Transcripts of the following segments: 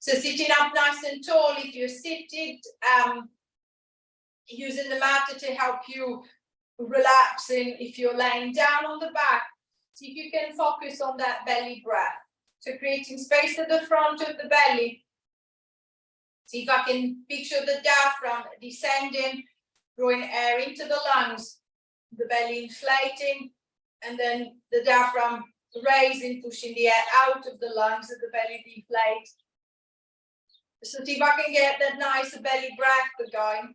So sitting up nice and tall, if you're seated, using the mat to help you relaxing. If you're laying down on the back, see if you can focus on that belly breath. So creating space at the front of the belly. See if I can picture the diaphragm descending, drawing air into the lungs, the belly inflating, and then the diaphragm raising, pushing the air out of the lungs and the belly deflate. So see if I can get that nice belly breath going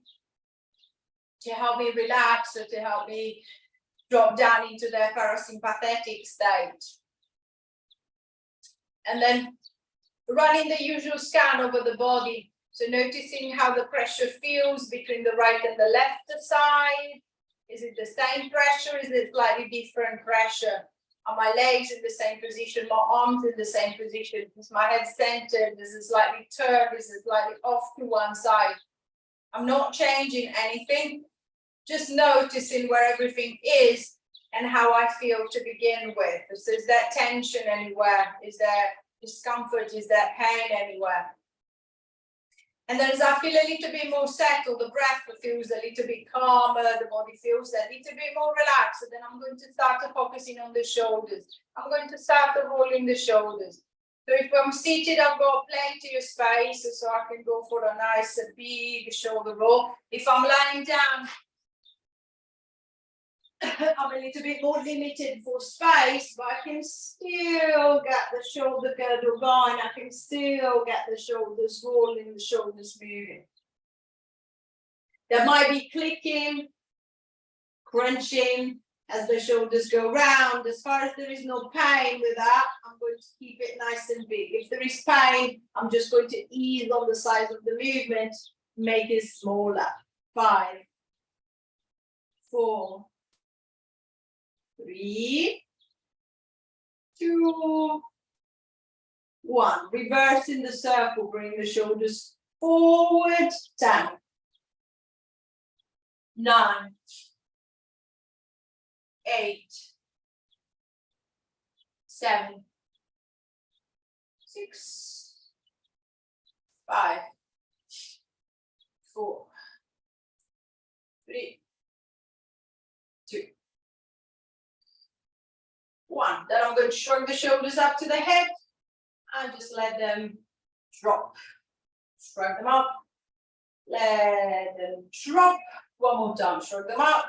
to help me relax or to help me drop down into the parasympathetic state. And then running the usual scan over the body. So noticing how the pressure feels between the right and the left side. Is it the same pressure? Is it slightly different pressure? Are my legs in the same position? My arms in the same position? Is my head centered? Is it slightly turned? Is it slightly off to one side? I'm not changing anything, just noticing where everything is and how I feel to begin with. So is there tension anywhere? Is there discomfort? Is there pain anywhere? And then as I feel a little bit more settled, the breath feels a little bit calmer, the body feels a little bit more relaxed. And then I'm going to start focusing on the shoulders. I'm going to start rolling the shoulders. So if I'm seated, I've got plenty of space, so I can go for a nice big shoulder roll. If I'm lying down, I'm a little bit more limited for space, but I can still get the shoulder girdle going. I can still get the shoulders rolling, the shoulders moving. There might be clicking, crunching as the shoulders go round. As far as there is no pain with that, I'm going to keep it nice and big. If there is pain, I'm just going to ease on the size of the movement, make it smaller. 5, 4, 3, 2, 1. Reversing the circle, bring the shoulders forward, 10, 9, 8, 7, 6, 5, 4, 3, 2, 1. Then I'm going to shrug the shoulders up to the head and just let them drop. Shrug them up, let them drop. One more time, shrug them up,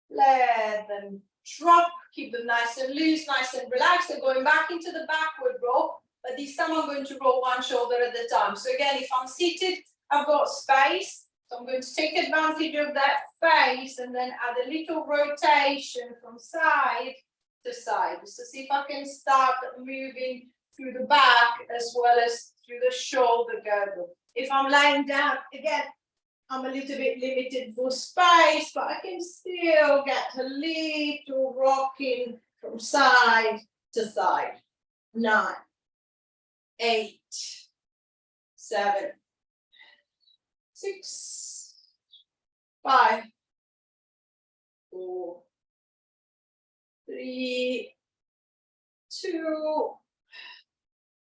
let them drop. Keep them nice and loose, nice and relaxed. They're going back into the backward roll, but this time I'm going to roll one shoulder at a time. So again, if I'm seated, I've got space. So I'm going to take advantage of that space and then add a little rotation from side to side. So see if I can start moving through the back as well as through the shoulder girdle. If I'm lying down, again, I'm a little bit limited for space, but I can still get a little rocking from side to side. 9, 8, 7, 6, 5, 4, 3, 2,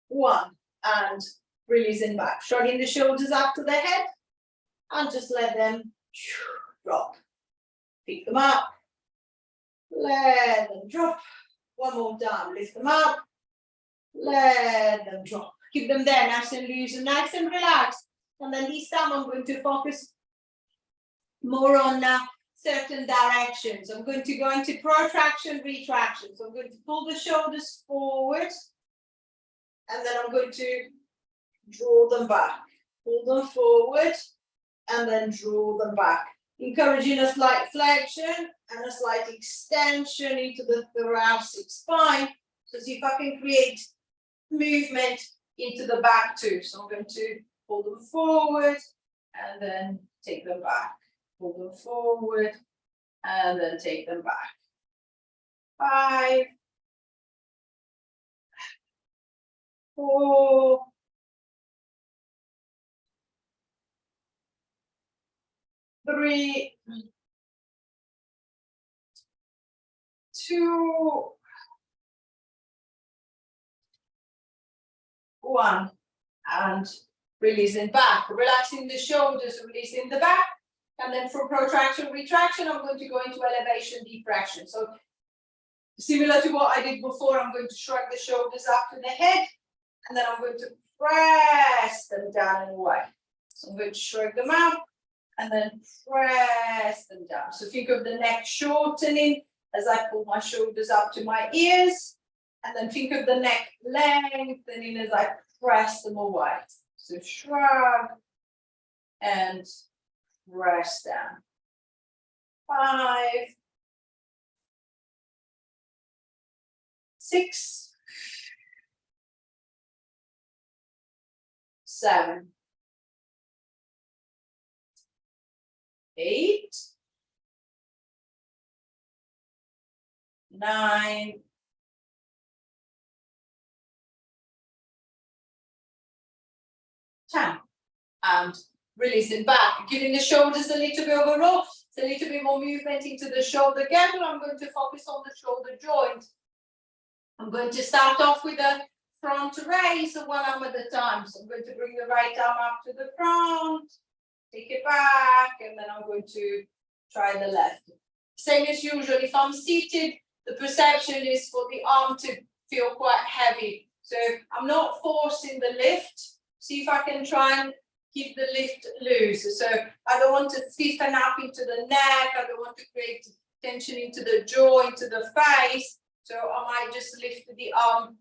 1. And releasing back, shrugging the shoulders up to the head. And just let them drop. Pick them up. Let them drop. One more time. Lift them up. Let them drop. Keep them there nice and loose and nice and relaxed. And then this time I'm going to focus more on certain directions. I'm going to go into protraction, retraction. So I'm going to pull the shoulders forward. And then I'm going to draw them back. Pull them forward. And then draw them back, encouraging a slight flexion and a slight extension into the thoracic spine. So see if I can create movement into the back too. So I'm going to pull them forward and then take them back. Pull them forward and then take them back. 5, 4, 3, 2, 1. and releasing back, relaxing the shoulders, releasing the back. And then from protraction, retraction, I'm going to go into elevation, depression. So similar to what I did before, I'm going to shrug the shoulders up to the head, and then I'm going to press them down and away. So I'm going to shrug them up and then press them down. So think of the neck shortening as I pull my shoulders up to my ears, and then think of the neck lengthening as I press them away. So shrug and press down. 5, 6, 7, 8, 9, 10. And releasing back, giving the shoulders a little bit of a roll. It's a little bit more movement into the shoulder girdle. I'm going to focus on the shoulder joint. I'm going to start off with a front raise, one arm at a time. So I'm going to bring the right arm up to the front, take it back, and then I'm going to try the left. Same as usual, if I'm seated, the perception is for the arm to feel quite heavy. So I'm not forcing the lift. See if I can try and keep the lift loose. So I don't want to stiffen up into the neck. I don't want to create tension into the jaw, into the face. So I might just lift the arm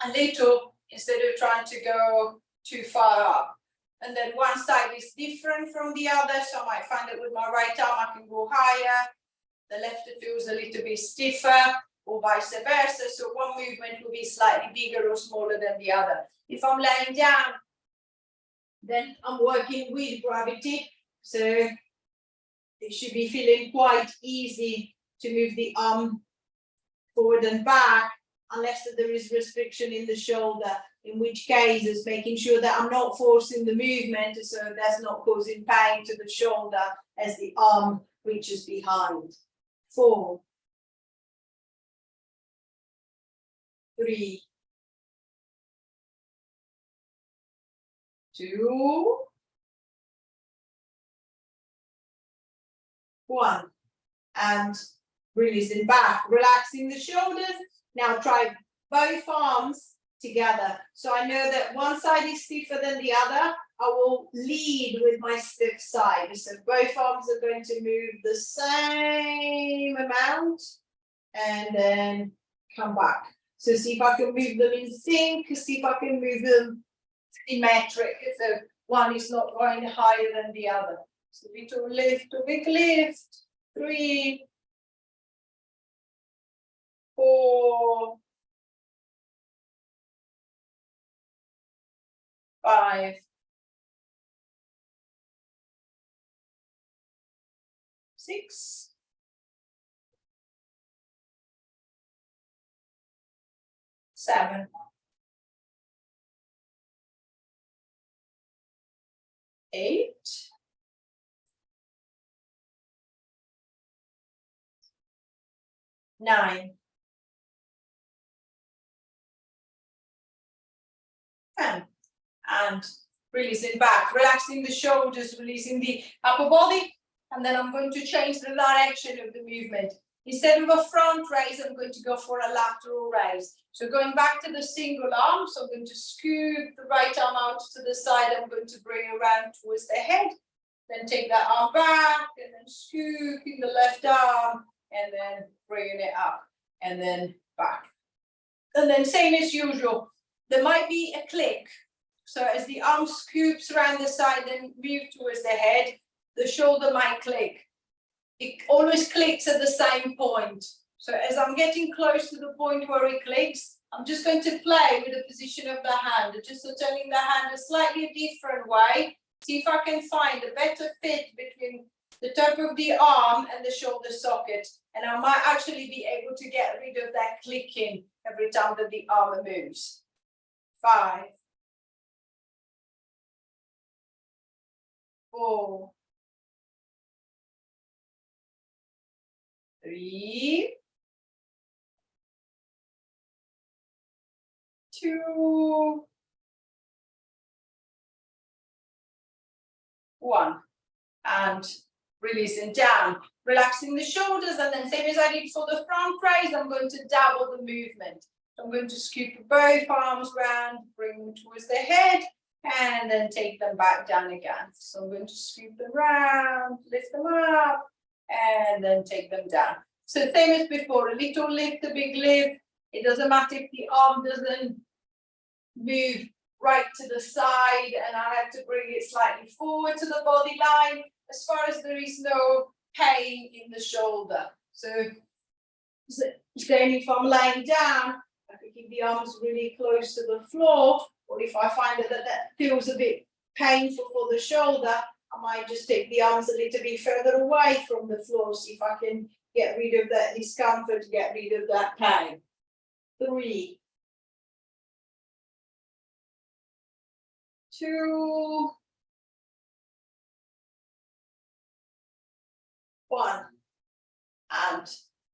a little instead of trying to go too far up. And then one side is different from the other. So I might find that with my right arm, I can go higher. The left feels a little bit stiffer, or vice versa. So one movement will be slightly bigger or smaller than the other. If I'm laying down, then I'm working with gravity. So it should be feeling quite easy to move the arm forward and back, unless there is restriction in the shoulder, in which case it's making sure that I'm not forcing the movement, so that's not causing pain to the shoulder as the arm reaches behind. 4, 3, 2, 1. And releasing back, relaxing the shoulders. Now try both arms together. So I know that one side is stiffer than the other. I will lead with my stiff side. So both arms are going to move the same amount and then come back. So see if I can move them in sync, see if I can move them symmetric. So one is not going higher than the other. So little lift, a big lift. 3, 4, 5, 6, 7, 8, 9, 10. And releasing back, relaxing the shoulders, releasing the upper body. And then I'm going to change the direction of the movement. Instead of a front raise, I'm going to go for a lateral raise. So going back to the single arm, so I'm going to scoop the right arm out to the side. I'm going to bring around towards the head. Then take that arm back and then scooping the left arm and then bringing it up and then back. And then same as usual, there might be a click. So as the arm scoops around the side and move towards the head, the shoulder might click. It always clicks at the same point. So as I'm getting close to the point where it clicks, I'm just going to play with the position of the hand, just so turning the hand a slightly different way. See if I can find a better fit between the top of the arm and the shoulder socket. And I might actually be able to get rid of that clicking every time that the arm moves. 5, 4, 3, 2, 1, and releasing down, relaxing the shoulders, and then same as I did for the front raise, I'm going to double the movement. So I'm going to scoop both arms round, bring them towards the head, and then take them back down again. So I'm going to scoop them round, lift them up, and then take them down. So same as before, a little lift, a big lift. It doesn't matter if the arm doesn't move right to the side and I have to bring it slightly forward to the body line, as far as there is no pain in the shoulder. So then if I'm lying down, I can keep the arms really close to the floor, or if I find that feels a bit painful for the shoulder, I might just take the arms a little bit further away from the floor, see if I can get rid of that discomfort, get rid of that pain. 3, 2, 1, and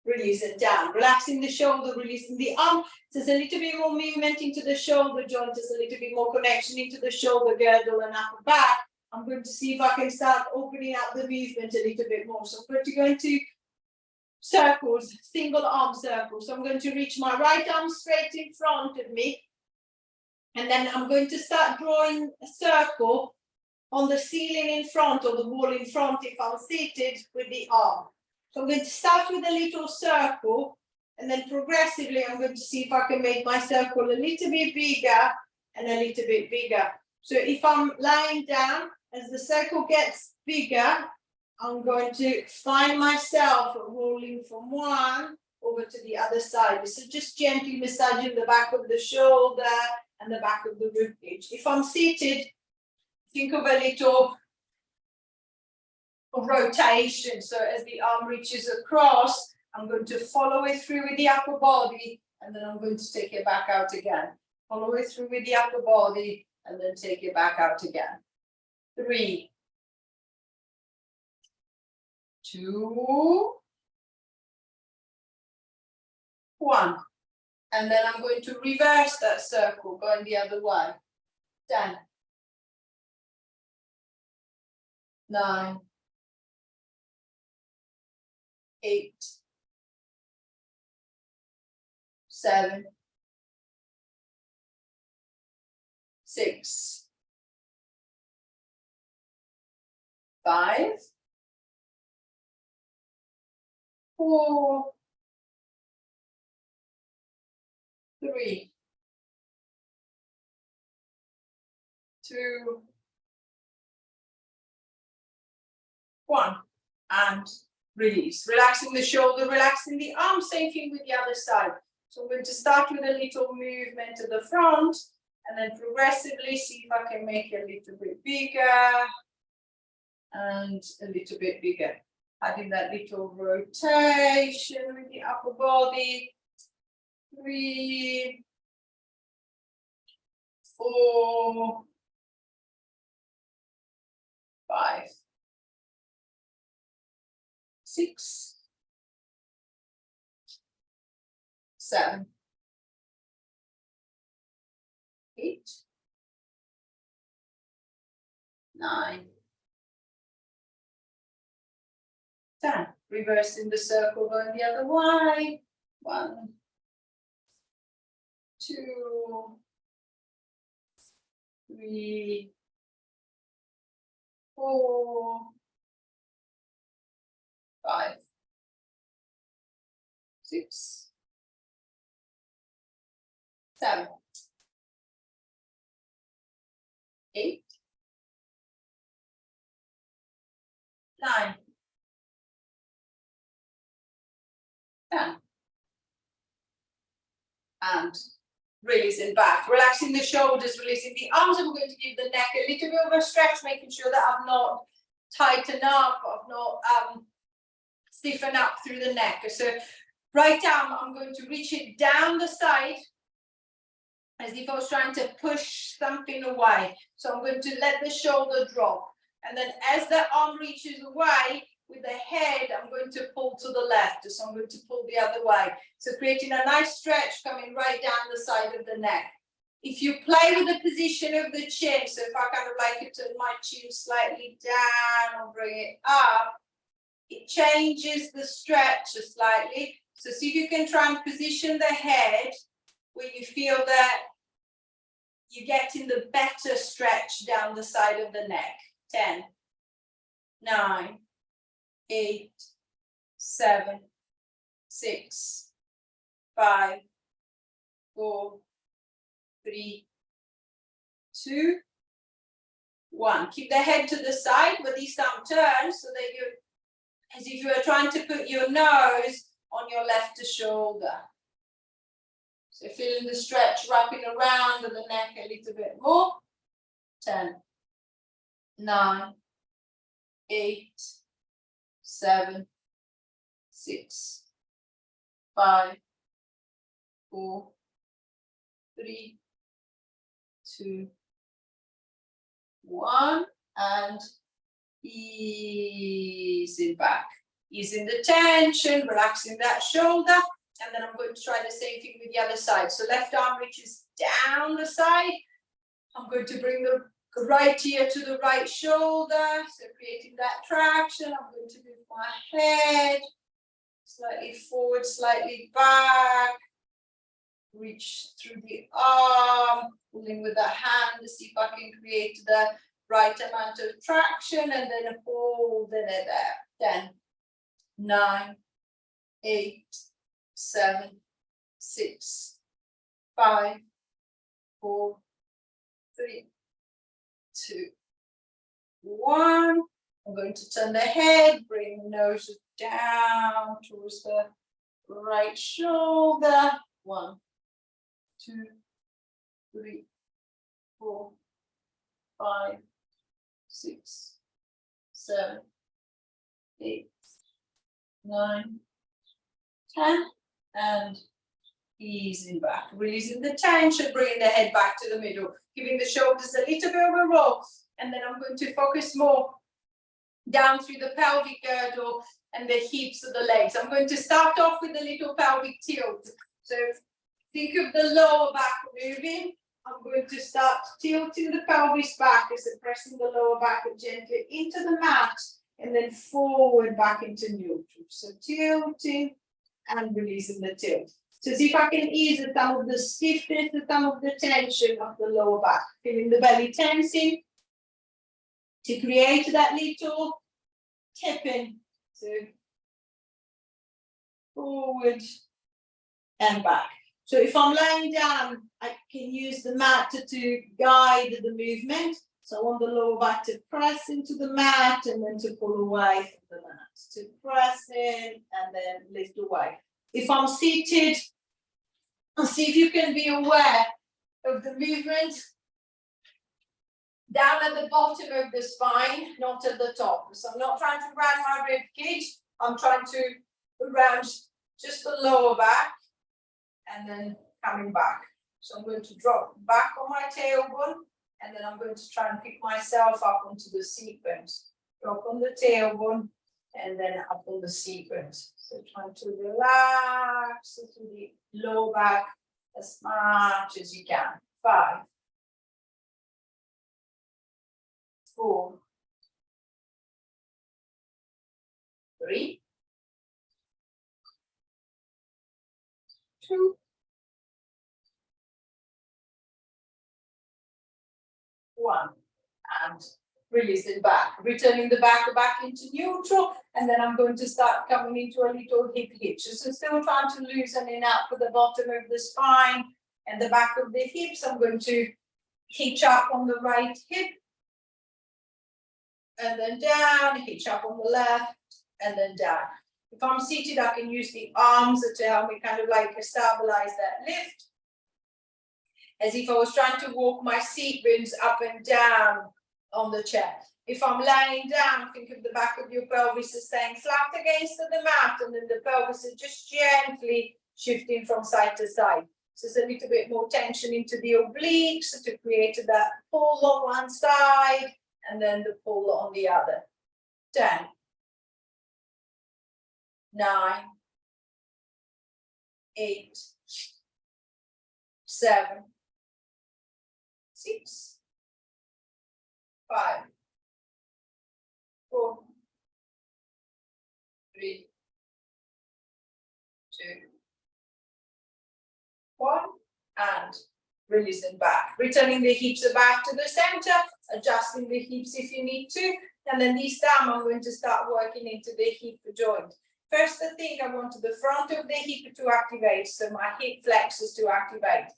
release it down, relaxing the shoulder, releasing the arm. So there's a little bit more movement into the shoulder joint, there's a little bit more connection into the shoulder girdle and upper back. I'm going to see if I can start opening up the movement a little bit more. So I'm going to go into circles, single arm circles. So I'm going to reach my right arm straight in front of me, and then I'm going to start drawing a circle on the ceiling in front or the wall in front if I'm seated with the arm. So I'm going to start with a little circle, and then progressively I'm going to see if I can make my circle a little bit bigger and a little bit bigger. So if I'm lying down, as the circle gets bigger, I'm going to find myself rolling from one over to the other side. So just gently massaging the back of the shoulder and the back of the ribcage. If I'm seated, think of a little rotation. So as the arm reaches across, I'm going to follow it through with the upper body, and then I'm going to take it back out again. Follow it through with the upper body, and then take it back out again. 3, 2, 1. And then I'm going to reverse that circle, going the other way. 10, 9, 8, 7, 6, 5, 4, 3, 2, 1, and release. Relaxing the shoulder, relaxing the arm, same thing with the other side. So I'm going to start with a little movement to the front, and then progressively see if I can make it a little bit bigger and a little bit bigger. Adding that little rotation with the upper body. 3, 4, 5, 6, 7, 8, 9, 10. Reversing the circle, going the other way. 1, 2, 3, 4, 5, 6, 7, 8, 9, 10. And releasing back, relaxing the shoulders, releasing the arms. I'm going to give the neck a little bit of a stretch, making sure that I've not tightened up, I've not stiffened up through the neck. So right arm, I'm going to reach it down the side as if I was trying to push something away. So I'm going to let the shoulder drop. And then as the arm reaches away, with the head, I'm going to pull to the left. So I'm going to pull the other way. So creating a nice stretch coming right down the side of the neck. If you play with the position of the chin, so if I kind of like to turn my chin slightly down or bring it up, it changes the stretch slightly. So see if you can try and position the head where you feel that you're getting the better stretch down the side of the neck. 10, 9, 8, 7, 6, 5, 4, 3, 2, 1. Keep the head to the side with these thumb turns so that you're as if you were trying to put your nose on your left shoulder. So feeling the stretch wrapping around the neck a little bit more. 10, 9, 8, 7, 6, 5, 4, 3, 2, 1, and easing back, easing the tension, relaxing that shoulder, and then I'm going to try the same thing with the other side. So left arm reaches down the side. I'm going to bring the right ear to the right shoulder, so creating that traction. I'm going to move my head slightly forward, slightly back. Reach through the arm, pulling with the hand to see if I can create the right amount of traction, and then holding it there. 10, 9, 8, 7, 6, 5, 4, 3, 2, 1. I'm going to turn the head, bring the nose down towards the right shoulder. 1, 2, 3, 4, 5, 6, 7, 8, 9, 10, and easing back, releasing the tension, bringing the head back to the middle, giving the shoulders a little bit of a roll, and then I'm going to focus more down through the pelvic girdle and the hips of the legs. I'm going to start off with a little pelvic tilt. So think of the lower back moving. I'm going to start tilting the pelvis back as I'm pressing the lower back gently into the mat and then forward back into neutral. So tilting and releasing the tilt. So see if I can ease some of the stiffness, some of the tension of the lower back. Feeling the belly tensing to create that little tipping. So forward and back. So if I'm lying down, I can use the mat to guide the movement. So I want the lower back to press into the mat and then to pull away from the mat. To press in and then lift away. If I'm seated, see if you can be aware of the movement down at the bottom of the spine, not at the top. So I'm not trying to round my rib cage. I'm trying to round just the lower back. And then coming back. So I'm going to drop back on my tailbone, and then I'm going to try and pick myself up onto the sequence. Drop on the tailbone, and then up on the sequence. So trying to relax through the lower back as much as you can. 5, 4, 3, 2, 1, and release it back, returning the back into neutral, and then I'm going to start coming into a little hip hitch. So still trying to loosen it up for the bottom of the spine and the back of the hips. I'm going to hitch up on the right hip, and then down, hitch up on the left, and then down. If I'm seated, I can use the arms to help me kind of like stabilize that lift, as if I was trying to walk my seat bones up and down on the chair. If I'm lying down, think of the back of your pelvis as staying flat against the mat, and then the pelvis is just gently shifting from side to side. So there's a little bit more tension into the obliques to create that pull on one side and then the pull on the other. 10, 9, 8, 7, 6, 5, 4, 3, 2, 1, and releasing back. Returning the hips back to the center, adjusting the hips if you need to, and then this time I'm going to start working into the hip joint. First thing, I want the front of the hip to activate, so my hip flexors to activate.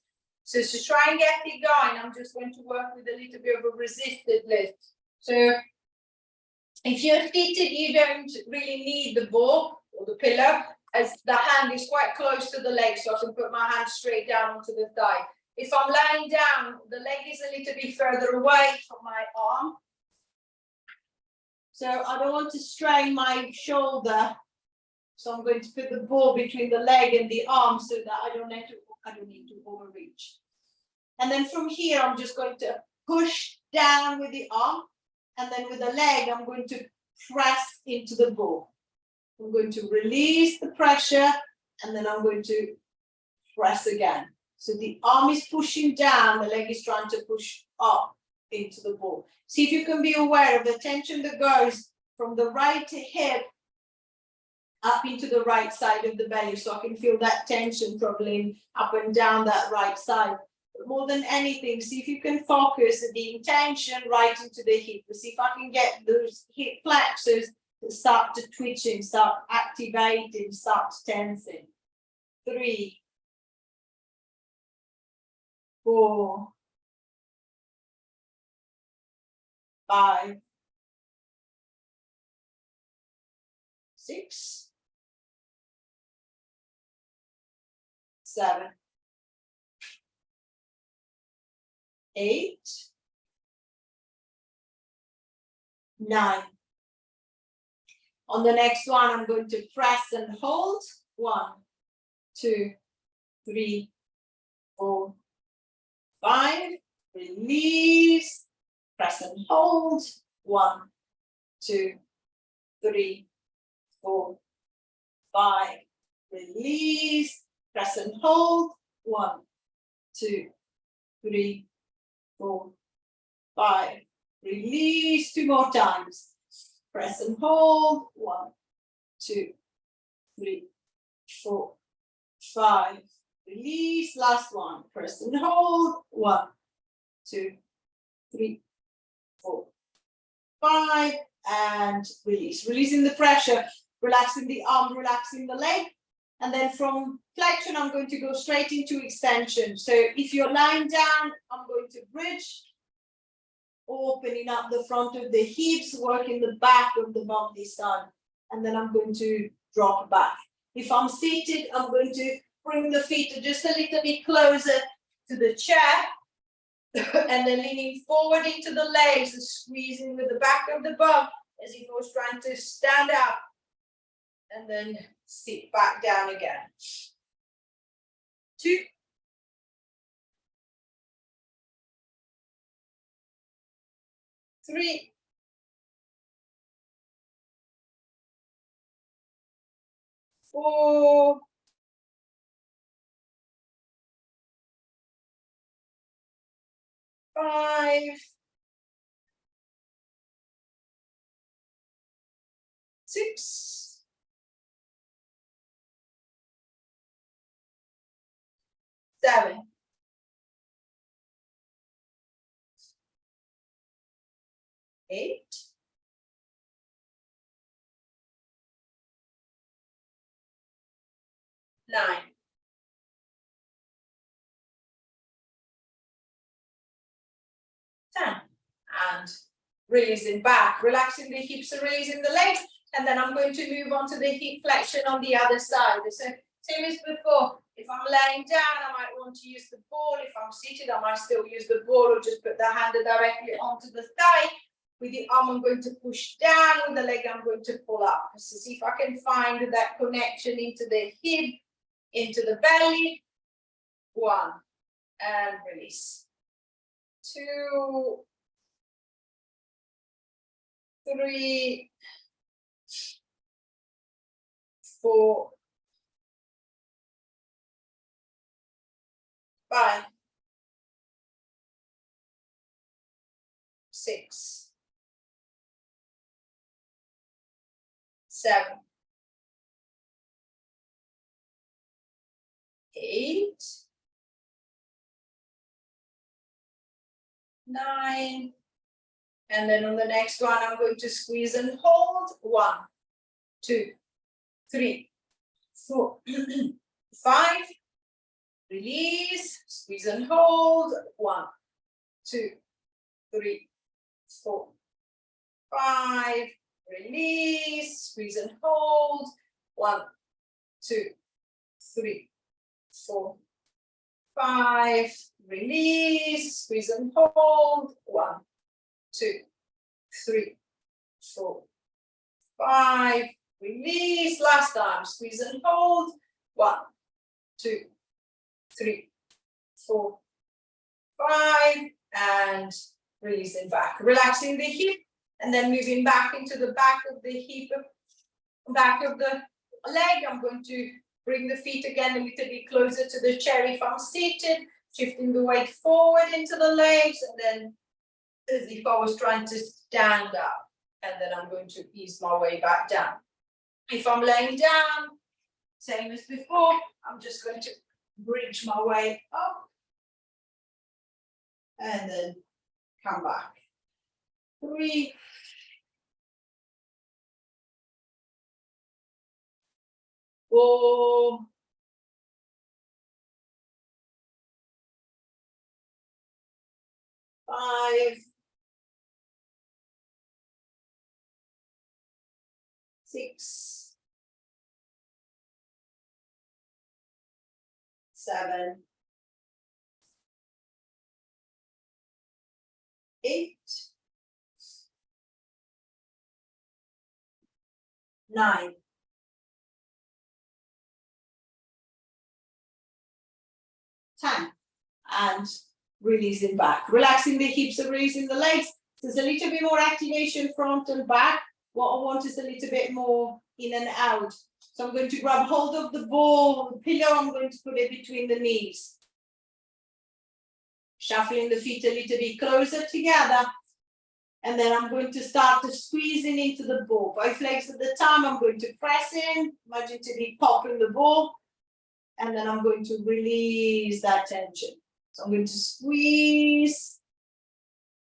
So to try and get it going, I'm just going to work with a little bit of a resisted lift. So if you're seated, you don't really need the ball or the pillow, as the hand is quite close to the leg, so I can put my hand straight down onto the thigh. If I'm lying down, the leg is a little bit further away from my arm. So I don't want to strain my shoulder. So I'm going to put the ball between the leg and the arm so that I don't need to overreach. And then from here, I'm just going to push down with the arm. And then with the leg, I'm going to press into the ball. I'm going to release the pressure, and then I'm going to press again. So the arm is pushing down, the leg is trying to push up into the ball. See if you can be aware of the tension that goes from the right hip up into the right side of the belly. So I can feel that tension traveling up and down that right side. But more than anything, see if you can focus the intention right into the hip. See if I can get those hip flexors to start to twitching, start activating, start tensing. 3, 4, 5, 6, 7, 8, 9. On the next one, I'm going to press and hold. 1, 2, 3, 4, 5. Release. Press and hold. 1, 2, 3, 4, 5. Release. Press and hold. 1, 2, 3, 4, 5. Release. 2 more times. Press and hold. 1, 2, 3, 4, 5. Release. Last one. Press and hold. 1, 2, 3, 4, 5. And release. Releasing the pressure. Relaxing the arm, relaxing the leg. And then from flexion, I'm going to go straight into extension. So if you're lying down, I'm going to bridge, opening up the front of the hips, working the back of the bum this time. And then I'm going to drop back. If I'm seated, I'm going to bring the feet just a little bit closer to the chair. And then leaning forward into the legs and squeezing with the back of the bum as if I was trying to stand up. And then sit back down again. 2, 3, 4, 5, 6, 7, 8, 9, 10. And releasing back, relaxing the hips and releasing the legs. And then I'm going to move on to the hip flexion on the other side. So same as before, if I'm laying down, I might want to use the ball. If I'm seated, I might still use the ball or just put the hand directly onto the thigh. With the arm, I'm going to push down. With the leg, I'm going to pull up. So see if I can find that connection into the hip, into the belly. 1, and release. 2, 3, 4, 5, 6, 7, 8, 9, and then on the next one, I'm going to squeeze and hold. 1, 2, 3, 4, 5. Release, squeeze and hold. 1, 2, 3, 4, 5. Release, squeeze and hold. 1, 2, 3, 4, 5. Release, squeeze and hold. 1, 2, 3, 4, 5. Release. Last time. Squeeze and hold. 1, 2, 3, 4, 5. And releasing back. Relaxing the hip and then moving back into the back of the hip, back of the leg. I'm going to bring the feet again a little bit closer to the chair if I'm seated, shifting the weight forward into the legs, and then as if I was trying to stand up, and then I'm going to ease my way back down. If I'm laying down, same as before, I'm just going to bridge my way up and then come back. 3, 4, 5, 6, 7, 8, 9, 10, and releasing back. Relaxing the hips and releasing the legs. There's a little bit more activation front and back. What I want is a little bit more in and out. So I'm going to grab hold of the ball, the pillow, I'm going to put it between the knees. Shuffling the feet a little bit closer together. And then I'm going to start to squeezing into the ball. Both legs at the time, I'm going to press in, imagine to be popping the ball. And then I'm going to release that tension. So I'm going to squeeze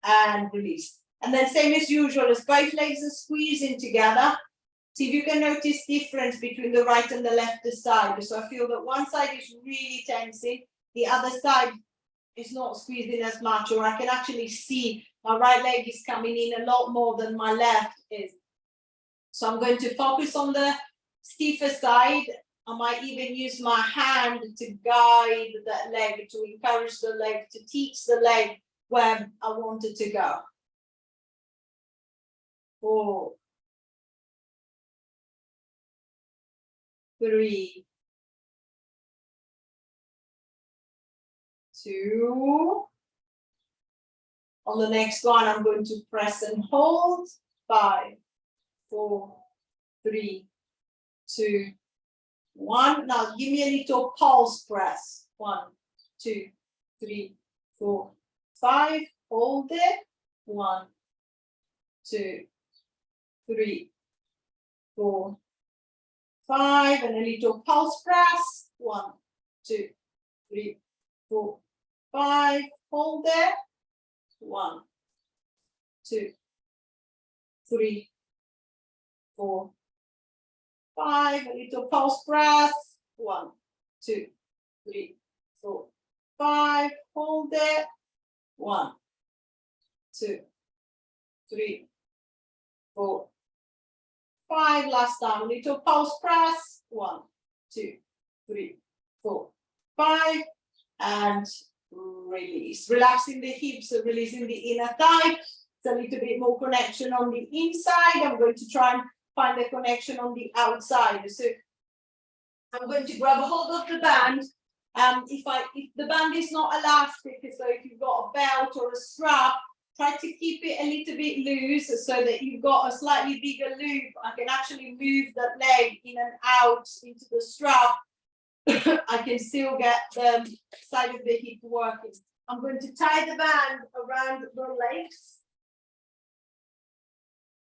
and release. And then same as usual, as both legs are squeezing together, see if you can notice difference between the right and the left side. So I feel that one side is really tensing, the other side is not squeezing as much, or I can actually see my right leg is coming in a lot more than my left is. So I'm going to focus on the stiffer side. I might even use my hand to guide that leg, to encourage the leg, to teach the leg where I want it to go. 4, 3, 2. On the next one, I'm going to press and hold. 5, 4, 3, 2, 1. Now give me a little pulse press. 1, 2, 3, 4, 5. Hold it. 1, 2, 3, 4, 5. And a little pulse press. 1, 2, 3, 4, 5. Hold it. 1, 2, 3, 4, 5. A little pulse press. 1, 2, 3, 4, 5. Hold it. 1, 2, 3, 4, 5. Last time. A little pulse press. 1, 2, 3, 4, 5. And release. Relaxing the hips and releasing the inner thigh. It's a little bit more connection on the inside. I'm going to try and find a connection on the outside. So I'm going to grab a hold of the band. If the band is not elastic, so if you've got a belt or a strap, try to keep it a little bit loose so that you've got a slightly bigger loop. I can actually move that leg in and out into the strap. I can still get the side of the hip working. I'm going to tie the band around the legs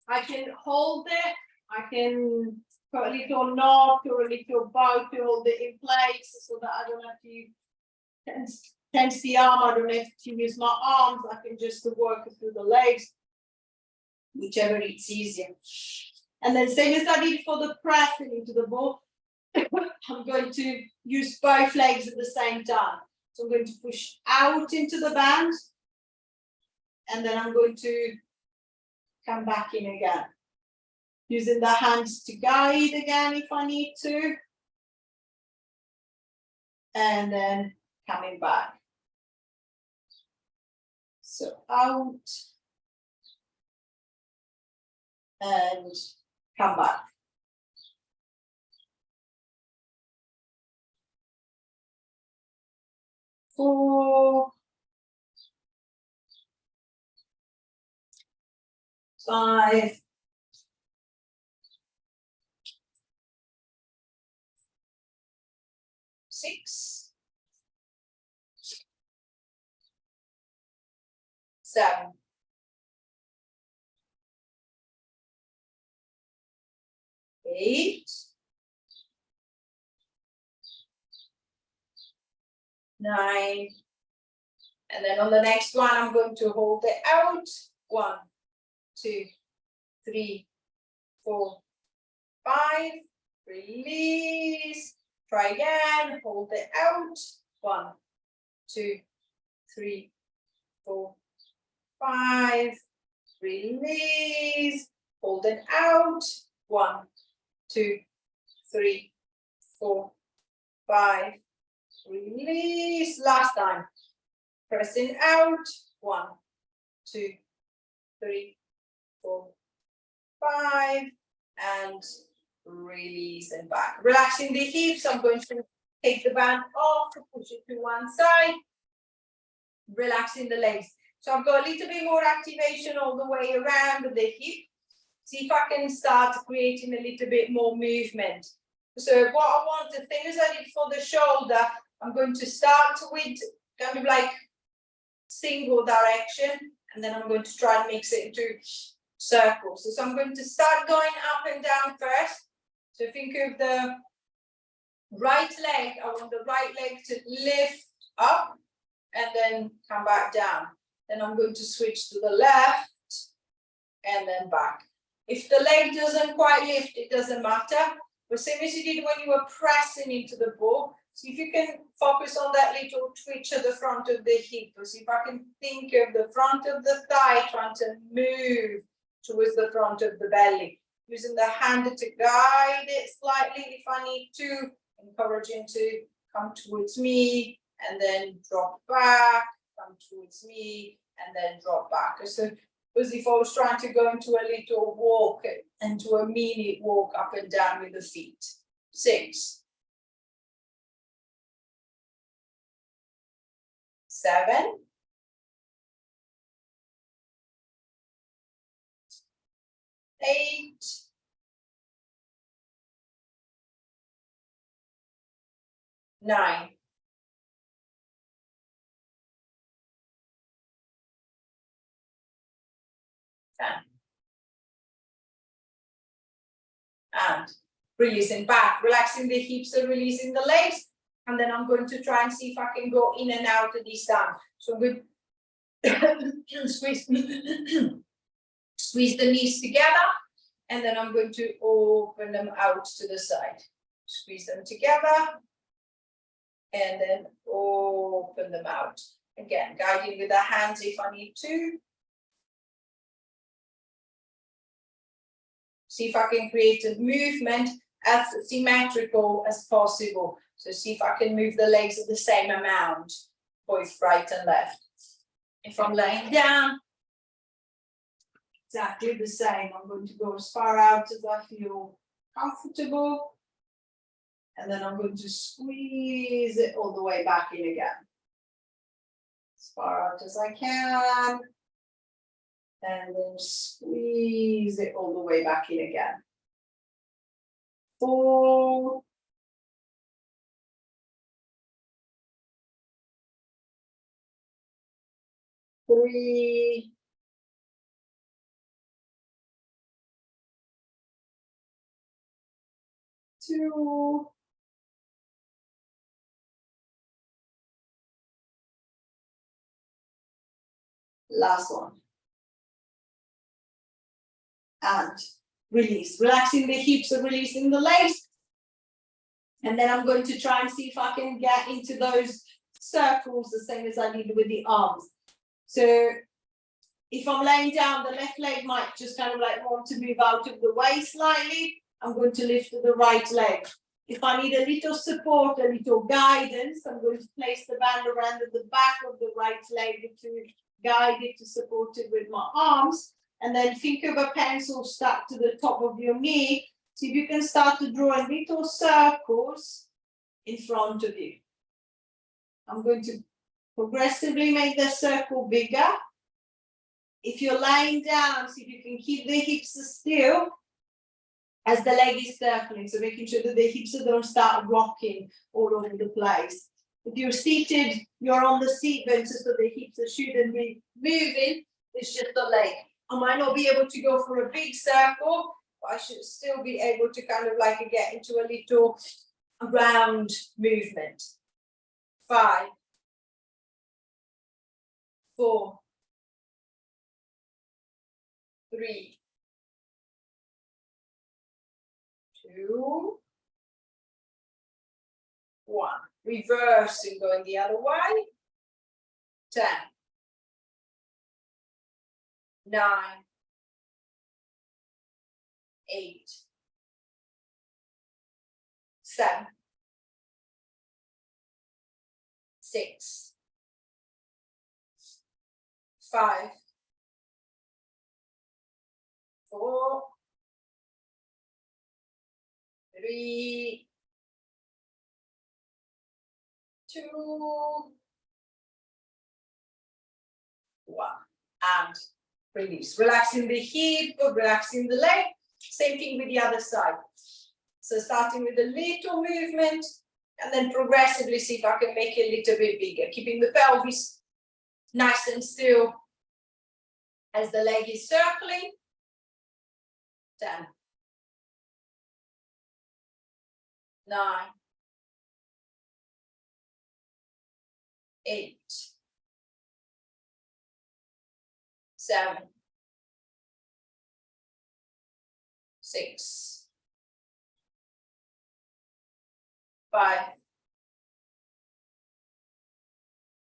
I can hold it, I can put a little knot or a little bow to hold it in place so that I don't have to tense the arm, I don't have to use my arms, I can just work through the legs, whichever it's easier. And then same as I did for the pressing into the ball, I'm going to use both legs at the same time. So I'm going to push out into the band, and then I'm going to come back in again. Using the hands to guide again if I need to. And then coming back. So out. And come back. 4, 5, 6, 7, 8, 9, and then on the next one I'm going to hold it out. 1, 2, 3, 4, 5, release, try again, hold it out. 1, 2, 3, 4, 5, release, hold it out. 1, 2, 3, 4, 5, release. Last time, pressing out. 1, 2, 3, 4, 5, and release and back. Relaxing the hips. I'm going to take the band off, push it to one side, relaxing the legs. So I've got a little bit more activation all the way around the hip. See if I can start creating a little bit more movement. So what I want, the thing as I did for the shoulder, I'm going to start with kind of like single direction, and then I'm going to try and mix it into circles. So I'm going to start going up and down first. So think of the right leg, I want the right leg to lift up and then come back down. Then I'm going to switch to the left and then back. If the leg doesn't quite lift, it doesn't matter. But same as you did when you were pressing into the ball. See if you can focus on that little twitch at the front of the hip. See if I can think of the front of the thigh trying to move towards the front of the belly. Using the hand to guide it slightly if I need to. Encouraging to come towards me and then drop back, come towards me and then drop back. So as if I was trying to go into a little walk, into a mini walk up and down with the feet. 6, 7, 8, 9, 10. And releasing back, relaxing the hips and releasing the legs. And then I'm going to try and see if I can go in and out of this time. So I'm going to squeeze the knees together. And then I'm going to open them out to the side. Squeeze them together. And then open them out. Again, guiding with the hands if I need to. See if I can create a movement as symmetrical as possible. So see if I can move the legs at the same amount, both right and left. If I'm laying down, exactly the same. I'm going to go as far out as I feel comfortable. And then I'm going to squeeze it all the way back in again. As far out as I can. And then squeeze it all the way back in again. 4, 3, 2. Last one. And release. Relaxing the hips and releasing the legs. And then I'm going to try and see if I can get into those circles the same as I did with the arms. So if I'm laying down, the left leg might just kind of like want to move out of the way slightly. I'm going to lift the right leg. If I need a little support, a little guidance, I'm going to place the band around the back of the right leg to guide it, to support it with my arms. And then think of a pencil stuck to the top of your knee. See if you can start to draw little circles in front of you. I'm going to progressively make the circle bigger. If you're lying down, see if you can keep the hips still as the leg is circling. So making sure that the hips don't start rocking all over the place. If you're seated, you're on the seat bench, so the hips shouldn't be moving. It's just the leg. I might not be able to go for a big circle, but I should still be able to kind of like get into a little round movement. 5, 4, 3, 2, 1. Reverse and going the other way. 10, 9, 8, 7, 6, 5, 4, 3, 2, 1. And release. Relaxing the hip, relaxing the leg. Same thing with the other side. So starting with a little movement and then progressively see if I can make it a little bit bigger. Keeping the pelvis nice and still as the leg is circling. 10, 9, 8, 7, 6, 5,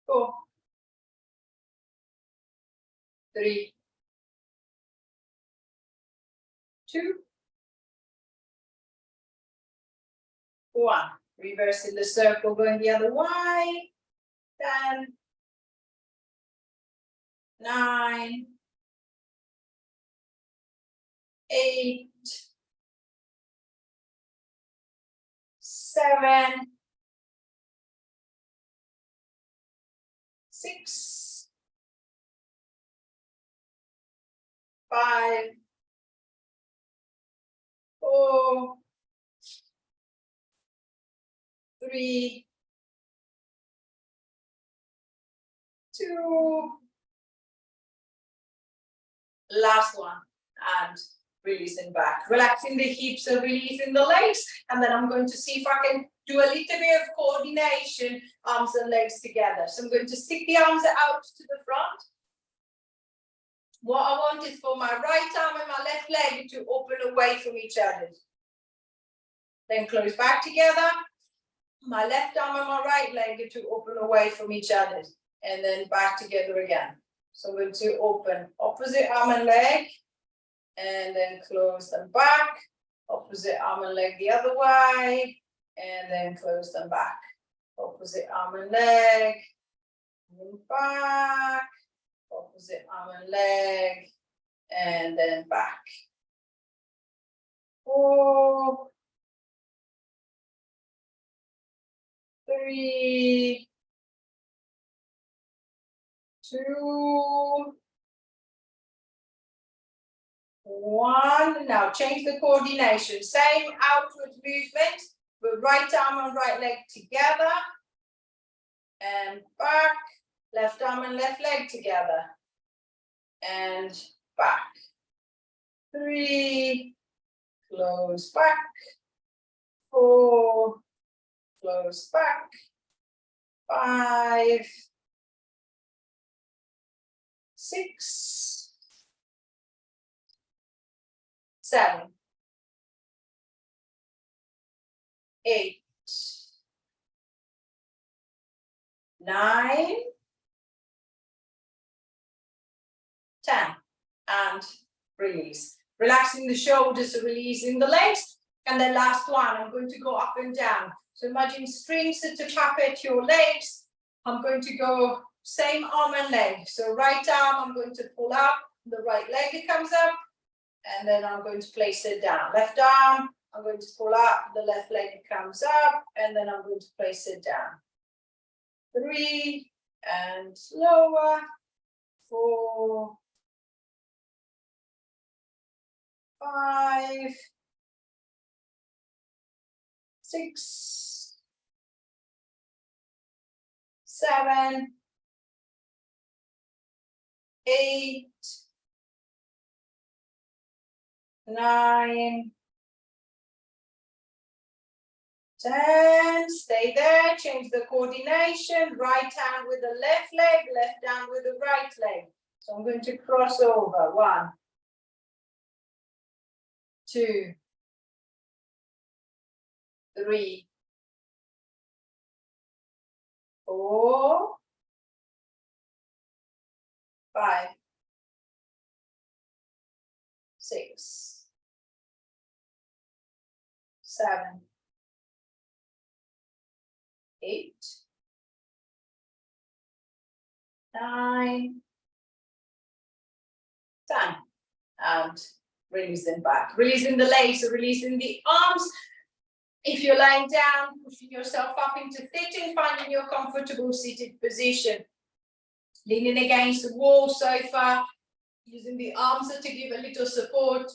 4, 3, 2, 1. Reversing the circle, going the other way. 10, 9, 8, 7, 6, 5, 4, 3, 2, last one, and releasing back, relaxing the hips and releasing the legs. And then I'm going to see if I can do a little bit of coordination, arms and legs together. So I'm going to stick the arms out to the front. What I want is for my right arm and my left leg to open away from each other. Then close back together. My left arm and my right leg to open away from each other. And then back together again. So we're going to open opposite arm and leg. And then close them back. Opposite arm and leg the other way. And then close them back. Opposite arm and leg. And back. Opposite arm and leg. And then back. 4, 3, 2, 1. Now change the coordination. Same outward movement, but right arm and right leg together. And back. Left arm and left leg together. And back. 3. Close back. 4, close back, 5, 6, 7, 8, 9, 10, and release. Relaxing the shoulders, releasing the legs. And then last one, I'm going to go up and down. So imagine strings to puppet your legs. I'm going to go same arm and leg. So right arm, I'm going to pull up, the right leg comes up, and then I'm going to place it down. Left arm, I'm going to pull up, the left leg comes up, and then I'm going to place it down. 3, and lower, 4, 5, 6, 7, 8, 9, 10, stay there, change the coordination, right hand with the left leg, left hand with the right leg. So I'm going to cross over, 1, 2, 3, 4, 5, 6, 7, 8, 9, 10, and releasing back. Releasing the legs, releasing the arms. If you're lying down, pushing yourself up into sitting, finding your comfortable seated position. Leaning against the wall, sofa, using the arms to give a little support.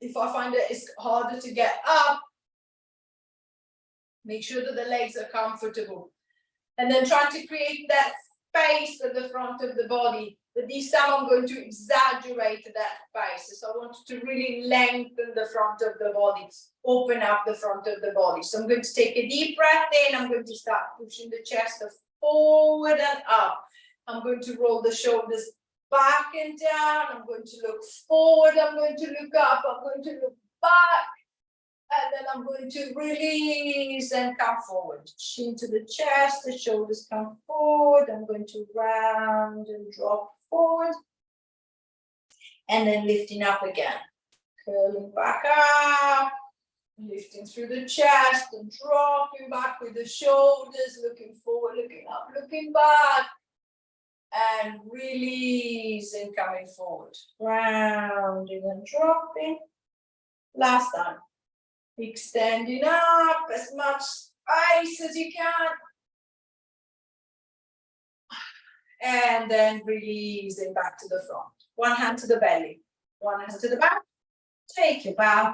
If I find that it's harder to get up, make sure that the legs are comfortable. And then try to create that space at the front of the body. But this time I'm going to exaggerate that space. So I want to really lengthen the front of the body, open up the front of the body. So I'm going to take a deep breath in. I'm going to start pushing the chest forward and up. I'm going to roll the shoulders back and down. I'm going to look forward. I'm going to look up. I'm going to look back. And then I'm going to release and come forward. Chin to the chest, the shoulders come forward. I'm going to round and drop forward. And then lifting up again. Curling back up. Lifting through the chest and dropping back with the shoulders. Looking forward, looking up, looking back. And releasing, coming forward. Rounding and dropping. Last time. Extending up as much space as you can. And then releasing back to the front. One hand to the belly, one hand to the back. Take your bow.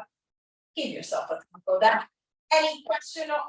Give yourself a tap for that. Any question or